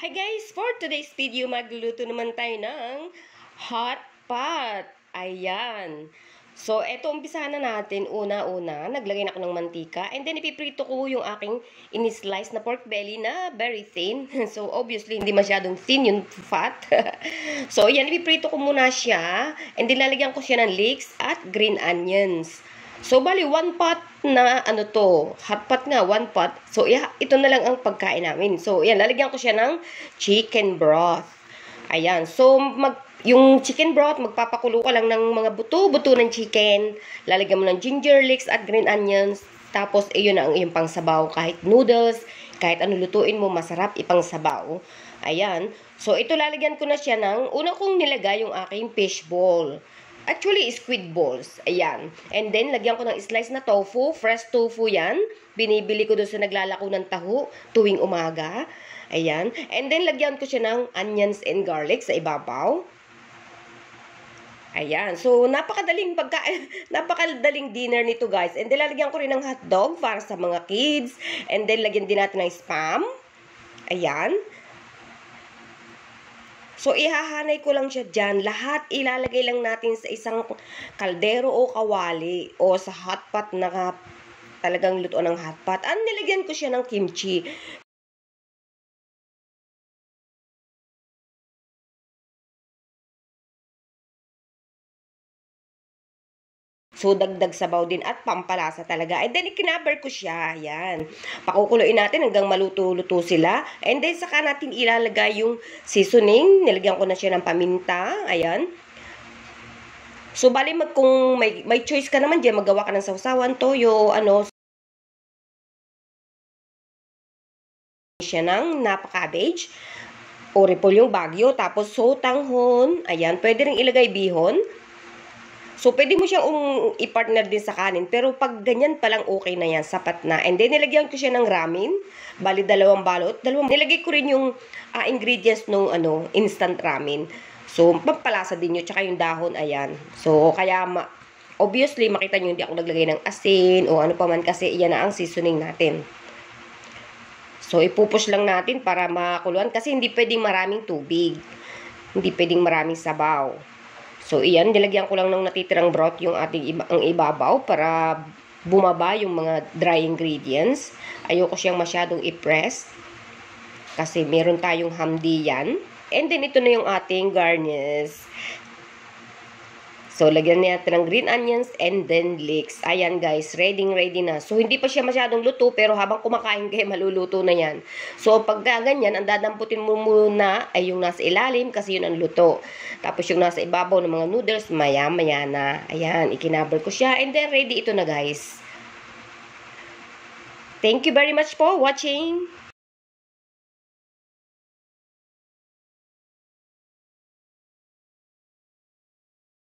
Hi guys! For today's video, magluluto naman tayo ng hot pot. Ayan. So, eto, umpisahan na natin. Una-una, naglagay na ako ng mantika. And then, ipiprito ko yung aking in-slice na pork belly na very thin. So, obviously, hindi masyadong thin yung fat. So, yan, ipiprito ko muna siya. And then, lalagyan ko siya ng leeks at green onions. So, bali, one pot na, hot pot nga, one pot. So, ito na lang ang pagkain namin. So, yan, lalagyan ko siya ng chicken broth. Ayan. So, yung chicken broth, magpapakulo ka lang ng mga buto-buto ng chicken. Lalagyan mo ng ginger leeks at green onions. Tapos, yun ang iyong pangsabaw. Kahit noodles, kahit ano lutuin mo, masarap ipangsabaw. Ayan. So, ito lalagyan ko na siya ng, una kong nilagay yung aking fish ball. Actually, squid balls. Ayan. And then, lagyan ko ng slice na tofu. Fresh tofu yan. Binibili ko doon sa naglalako ng taho tuwing umaga. Ayan. And then, lagyan ko siya ng onions and garlic sa ibabaw. Ayan. So, napakadaling napakadaling dinner nito, guys. And then, lalagyan ko rin ng hotdog para sa mga kids. And then, lagyan din natin ng spam. Ayan. So, ihahanay ko lang siya dyan. Lahat ilalagay lang natin sa isang kaldero o kawali o sa hotpot na talagang luto ng hotpot. Nilagyan ko siya ng kimchi. So, dagdag sabaw din at pampalasa talaga. And then, ikinaber ko siya. Ayan. Pakukuluin natin hanggang maluto-luto sila. And then, saka natin ilalagay yung seasoning. Nilagyan ko na siya ng paminta. Ayan. So, bali, kung may choice ka naman dyan, magawa ka ng sausawan, toyo, siya ng napa cabbage. O repolyo bagyo. Tapos, sotanghon. Ayan. Pwede rin ilagay bihon. So, pwede mo siyang i-partner din sa kanin. Pero, pag ganyan pa lang, okay na yan. Sapat na. And then, nilagyan ko siya ng ramen. Bali, 2 balot. Nilagay ko rin yung ingredients ng instant ramen. So, pampalasa din yun. Tsaka yung dahon, ayan. So, kaya, obviously, makita nyo, hindi ako naglagay ng asin o ano pa man kasi yan na ang seasoning natin. So, ipupush lang natin para makuluan. Kasi, hindi pwedeng maraming tubig. Hindi pwedeng maraming sabaw. So, iyan, nilagyan ko lang ng natitirang broth yung ating ang ibabaw para bumaba yung mga dry ingredients. Ayoko siyang masyadong i-press kasi meron tayong hamdi yan. And then, ito na yung ating garnish. So, lagyan natin ng green onions and then leeks. Ayan guys, ready na. So, hindi pa siya masyadong luto pero habang kumakain kayo, maluluto na yan. So, pag ganyan, ang dadamputin mo muna ay yung nasa ilalim kasi yun ang luto. Tapos yung nasa ibabaw ng mga noodles, maya-maya na. Ayan, ikinaber ko siya and then ready ito na guys. Thank you very much for watching.